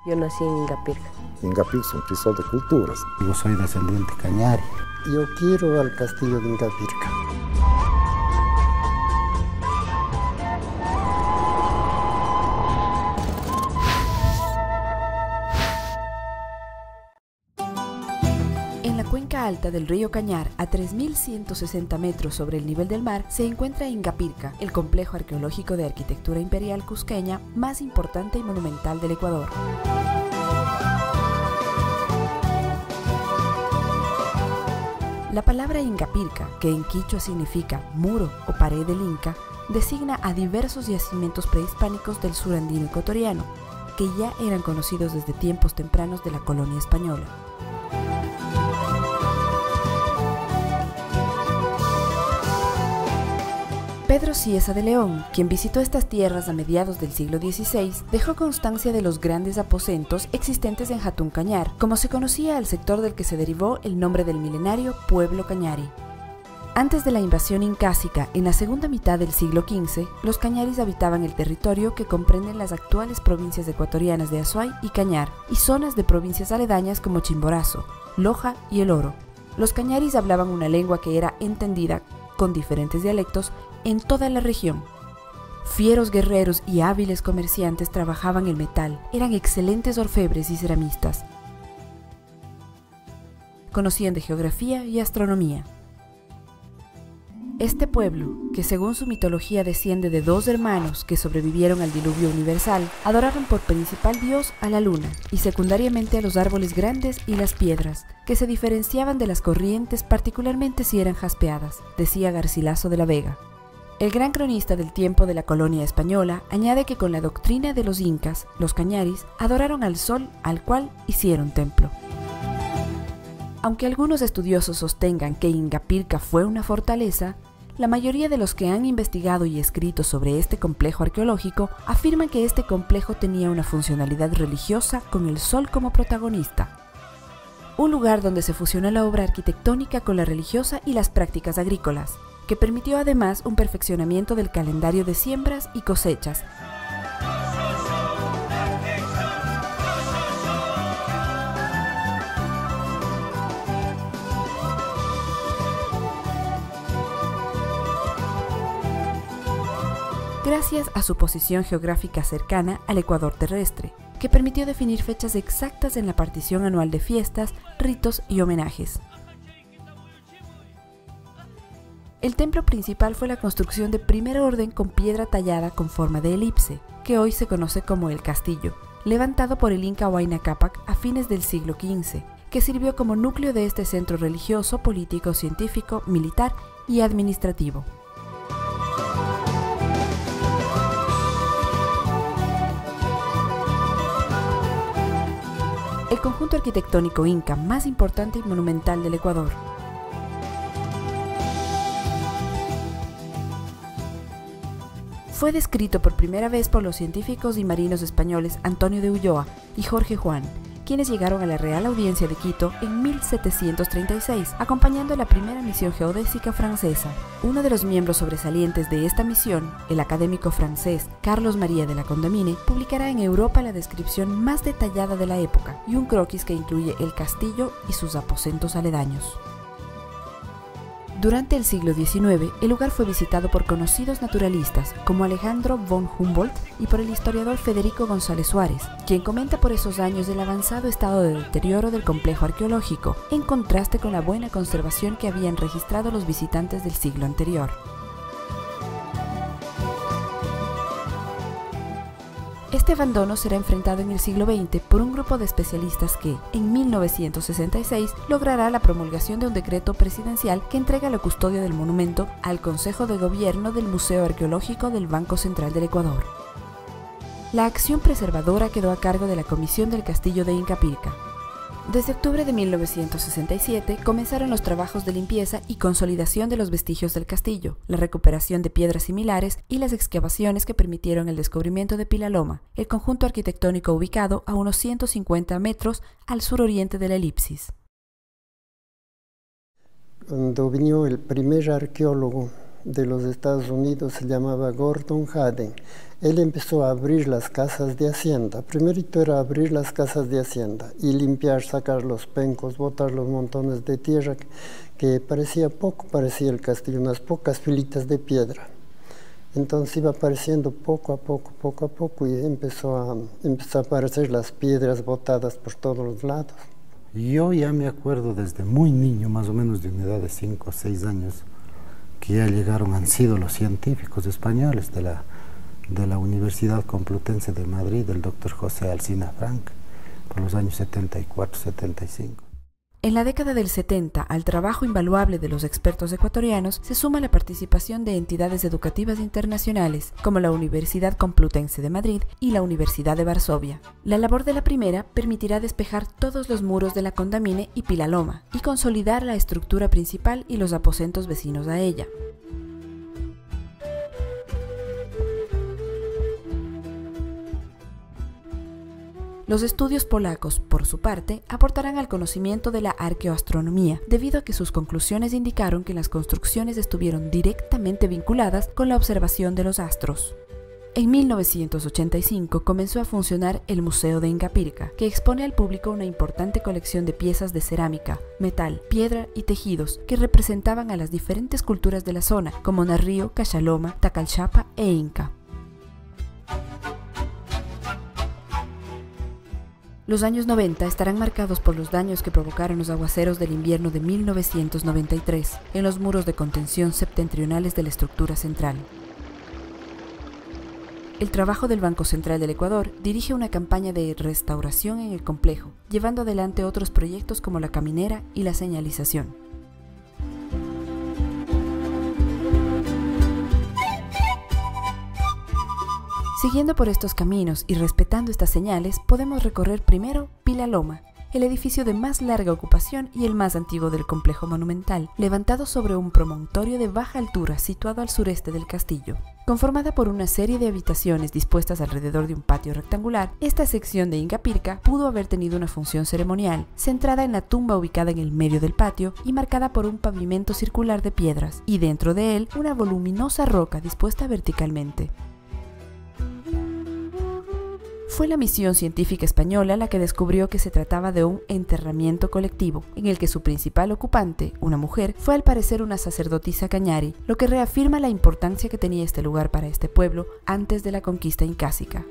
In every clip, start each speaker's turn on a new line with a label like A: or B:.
A: Yo nací en Ingapirca.
B: Ingapirca es un crisol de culturas.
C: Yo soy descendiente cañari.
D: Yo quiero al castillo de Ingapirca.
E: En la cuenca alta del río Cañar, a 3.160 metros sobre el nivel del mar, se encuentra Ingapirca, el complejo arqueológico de arquitectura imperial cusqueña más importante y monumental del Ecuador. La palabra Ingapirca, que en quichua significa muro o pared del Inca, designa a diversos yacimientos prehispánicos del sur andino ecuatoriano, que ya eran conocidos desde tiempos tempranos de la colonia española. Pedro Cieza de León, quien visitó estas tierras a mediados del siglo XVI, dejó constancia de los grandes aposentos existentes en Jatún Cañar, como se conocía al sector del que se derivó el nombre del milenario pueblo cañari. Antes de la invasión incásica, en la segunda mitad del siglo XV, los cañaris habitaban el territorio que comprenden las actuales provincias ecuatorianas de Azuay y Cañar, y zonas de provincias aledañas como Chimborazo, Loja y El Oro. Los cañaris hablaban una lengua que era entendida, con diferentes dialectos, en toda la región. Fieros guerreros y hábiles comerciantes trabajaban el metal, eran excelentes orfebres y ceramistas. Conocían de geografía y astronomía. Este pueblo, que según su mitología desciende de dos hermanos que sobrevivieron al diluvio universal, adoraban por principal dios a la luna y secundariamente a los árboles grandes y las piedras, que se diferenciaban de las corrientes particularmente si eran jaspeadas, decía Garcilaso de la Vega. El gran cronista del tiempo de la colonia española añade que con la doctrina de los incas, los cañaris adoraron al sol al cual hicieron templo. Aunque algunos estudiosos sostengan que Ingapirca fue una fortaleza, la mayoría de los que han investigado y escrito sobre este complejo arqueológico afirman que este complejo tenía una funcionalidad religiosa con el sol como protagonista. Un lugar donde se fusionó la obra arquitectónica con la religiosa y las prácticas agrícolas, que permitió además un perfeccionamiento del calendario de siembras y cosechas. Gracias a su posición geográfica cercana al ecuador terrestre, que permitió definir fechas exactas en la partición anual de fiestas, ritos y homenajes. El templo principal fue la construcción de primer orden con piedra tallada con forma de elipse, que hoy se conoce como el castillo, levantado por el Inca Huayna Cápac a fines del siglo XV, que sirvió como núcleo de este centro religioso, político, científico, militar y administrativo. El conjunto arquitectónico inca más importante y monumental del Ecuador. Fue descrito por primera vez por los científicos y marinos españoles Antonio de Ulloa y Jorge Juan, quienes llegaron a la Real Audiencia de Quito en 1736, acompañando la primera misión geodésica francesa. Uno de los miembros sobresalientes de esta misión, el académico francés Carlos María de la Condamine, publicará en Europa la descripción más detallada de la época y un croquis que incluye el castillo y sus aposentos aledaños. Durante el siglo XIX, el lugar fue visitado por conocidos naturalistas como Alejandro von Humboldt y por el historiador Federico González Suárez, quien comenta por esos años el avanzado estado de deterioro del complejo arqueológico, en contraste con la buena conservación que habían registrado los visitantes del siglo anterior. Este abandono será enfrentado en el siglo XX por un grupo de especialistas que, en 1966, logrará la promulgación de un decreto presidencial que entrega la custodia del monumento al Consejo de Gobierno del Museo Arqueológico del Banco Central del Ecuador. La acción preservadora quedó a cargo de la Comisión del Castillo de Ingapirca. Desde octubre de 1967 comenzaron los trabajos de limpieza y consolidación de los vestigios del castillo, la recuperación de piedras similares y las excavaciones que permitieron el descubrimiento de Pilaloma, el conjunto arquitectónico ubicado a unos 150 metros al suroriente de la elipsis.
D: Cuando vino el primer arqueólogo de los Estados Unidos, se llamaba Gordon Hadden. Él empezó a abrir las casas de hacienda. Primerito era abrir las casas de hacienda y limpiar, sacar los pencos, botar los montones de tierra que parecía poco, parecía el castillo, unas pocas filitas de piedra. Entonces iba apareciendo poco a poco y empezó a aparecer las piedras botadas por todos los lados.
C: Yo ya me acuerdo desde muy niño, más o menos de una edad de 5 o 6 años, que ya han sido los científicos españoles de la Universidad Complutense de Madrid, el doctor José Alsina Frank, por los años 74-75.
E: En la década del 70, al trabajo invaluable de los expertos ecuatorianos se suma la participación de entidades educativas internacionales, como la Universidad Complutense de Madrid y la Universidad de Varsovia. La labor de la primera permitirá despejar todos los muros de la Condamine y Pilaloma y consolidar la estructura principal y los aposentos vecinos a ella. Los estudios polacos, por su parte, aportarán al conocimiento de la arqueoastronomía, debido a que sus conclusiones indicaron que las construcciones estuvieron directamente vinculadas con la observación de los astros. En 1985 comenzó a funcionar el Museo de Ingapirca, que expone al público una importante colección de piezas de cerámica, metal, piedra y tejidos que representaban a las diferentes culturas de la zona, como Narrío, Cachaloma, Tacalchapa e Inca. Los años 90 estarán marcados por los daños que provocaron los aguaceros del invierno de 1993 en los muros de contención septentrionales de la estructura central. El trabajo del Banco Central del Ecuador dirige una campaña de restauración en el complejo, llevando adelante otros proyectos como la caminera y la señalización. Siguiendo por estos caminos y respetando estas señales, podemos recorrer primero Pilaloma, el edificio de más larga ocupación y el más antiguo del complejo monumental, levantado sobre un promontorio de baja altura situado al sureste del castillo. Conformada por una serie de habitaciones dispuestas alrededor de un patio rectangular, esta sección de Ingapirca pudo haber tenido una función ceremonial, centrada en la tumba ubicada en el medio del patio y marcada por un pavimento circular de piedras, y dentro de él una voluminosa roca dispuesta verticalmente. Fue la misión científica española la que descubrió que se trataba de un enterramiento colectivo, en el que su principal ocupante, una mujer, fue al parecer una sacerdotisa cañari, lo que reafirma la importancia que tenía este lugar para este pueblo antes de la conquista incásica.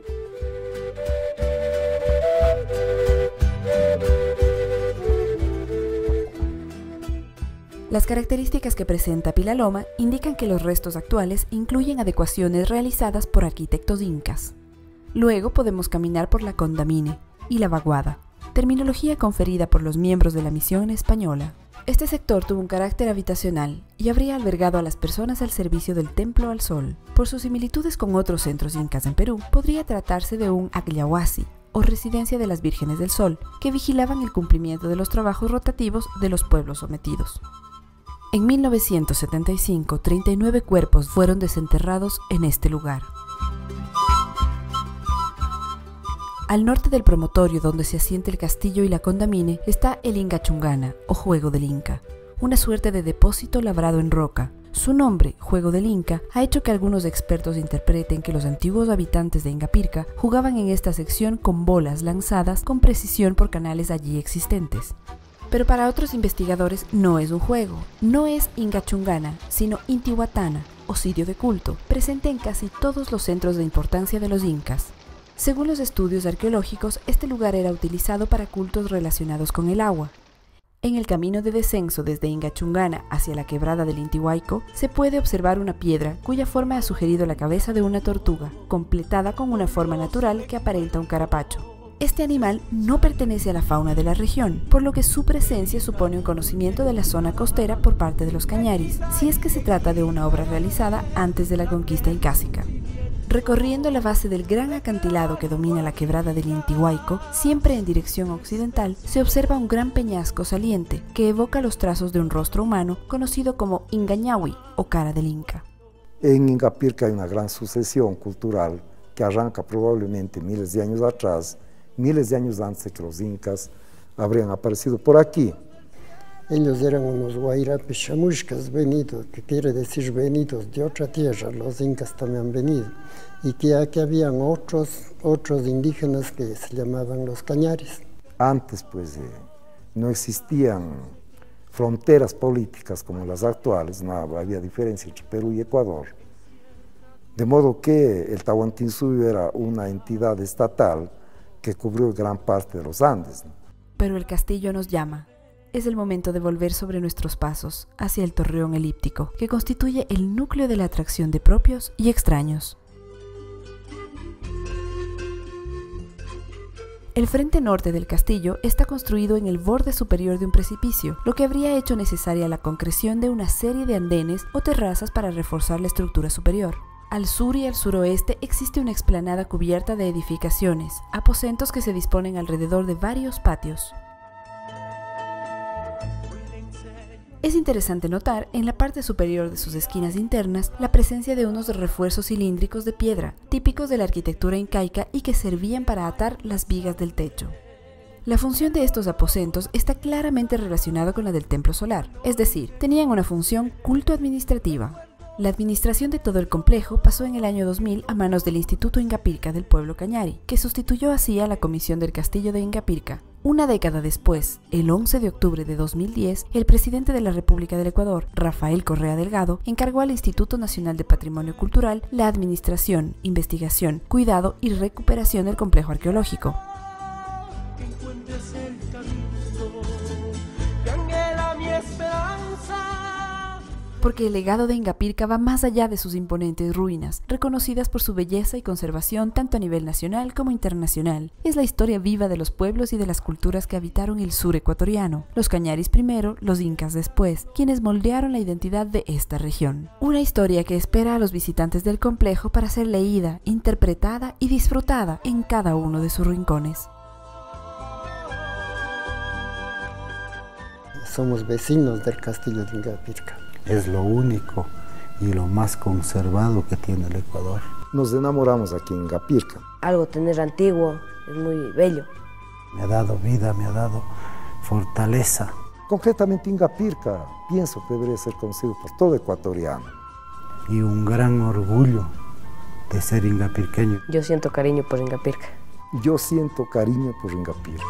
E: Las características que presenta Pilaloma indican que los restos actuales incluyen adecuaciones realizadas por arquitectos incas. Luego podemos caminar por la Condamine y la Vaguada, terminología conferida por los miembros de la misión española. Este sector tuvo un carácter habitacional y habría albergado a las personas al servicio del Templo al Sol. Por sus similitudes con otros centros incas en Perú, podría tratarse de un Aglahuasi, o residencia de las Vírgenes del Sol, que vigilaban el cumplimiento de los trabajos rotativos de los pueblos sometidos. En 1975, 39 cuerpos fueron desenterrados en este lugar. Al norte del promontorio donde se asienta el castillo y la Condamine está el Ingachungana, o Juego del Inca, una suerte de depósito labrado en roca. Su nombre, Juego del Inca, ha hecho que algunos expertos interpreten que los antiguos habitantes de Ingapirca jugaban en esta sección con bolas lanzadas con precisión por canales allí existentes. Pero para otros investigadores no es un juego, no es Ingachungana, sino Intihuatana, o sitio de culto, presente en casi todos los centros de importancia de los incas. Según los estudios arqueológicos, este lugar era utilizado para cultos relacionados con el agua. En el camino de descenso desde Ingachungana hacia la quebrada del Intihuayco, se puede observar una piedra cuya forma ha sugerido la cabeza de una tortuga, completada con una forma natural que aparenta un carapacho. Este animal no pertenece a la fauna de la región, por lo que su presencia supone un conocimiento de la zona costera por parte de los cañaris, si es que se trata de una obra realizada antes de la conquista incásica. Recorriendo la base del gran acantilado que domina la quebrada del Intihuayco, siempre en dirección occidental, se observa un gran peñasco saliente que evoca los trazos de un rostro humano conocido como Ingañahui o cara del Inca.
B: En Ingapirca hay una gran sucesión cultural que arranca probablemente miles de años atrás, miles de años antes de que los incas habrían aparecido por aquí.
D: Ellos eran unos guairapes chamuscas venidos, que quiere decir venidos de otra tierra, los incas también han venido, y que aquí habían otros indígenas que se llamaban los cañaris.
B: Antes pues no existían fronteras políticas como las actuales, no había diferencia entre Perú y Ecuador, de modo que el Tahuantinsuyo era una entidad estatal que cubrió gran parte de los Andes.
E: Pero el castillo nos llama. Es el momento de volver sobre nuestros pasos hacia el torreón elíptico, que constituye el núcleo de la atracción de propios y extraños. El frente norte del castillo está construido en el borde superior de un precipicio, lo que habría hecho necesaria la concreción de una serie de andenes o terrazas para reforzar la estructura superior. Al sur y al suroeste existe una explanada cubierta de edificaciones, aposentos que se disponen alrededor de varios patios. Es interesante notar en la parte superior de sus esquinas internas la presencia de unos refuerzos cilíndricos de piedra, típicos de la arquitectura incaica y que servían para atar las vigas del techo. La función de estos aposentos está claramente relacionada con la del templo solar, es decir, tenían una función culto-administrativa. La administración de todo el complejo pasó en el año 2000 a manos del Instituto Ingapirca del pueblo cañari, que sustituyó así a la Comisión del Castillo de Ingapirca. Una década después, el 11 de octubre de 2010, el presidente de la República del Ecuador, Rafael Correa Delgado, encargó al Instituto Nacional de Patrimonio Cultural la administración, investigación, cuidado y recuperación del complejo arqueológico. Porque el legado de Ingapirca va más allá de sus imponentes ruinas, reconocidas por su belleza y conservación tanto a nivel nacional como internacional. Es la historia viva de los pueblos y de las culturas que habitaron el sur ecuatoriano, los cañaris primero, los incas después, quienes moldearon la identidad de esta región. Una historia que espera a los visitantes del complejo para ser leída, interpretada y disfrutada en cada uno de sus rincones.
D: Somos vecinos del castillo de Ingapirca.
C: Es lo único y lo más conservado que tiene el Ecuador.
B: Nos enamoramos aquí en Ingapirca.
A: Algo tener antiguo es muy bello.
C: Me ha dado vida, me ha dado fortaleza.
B: Concretamente Ingapirca, pienso que debería ser conocido por todo ecuatoriano.
C: Y un gran orgullo de ser ingapirqueño.
A: Yo siento cariño por Ingapirca.
B: Yo siento cariño por Ingapirca.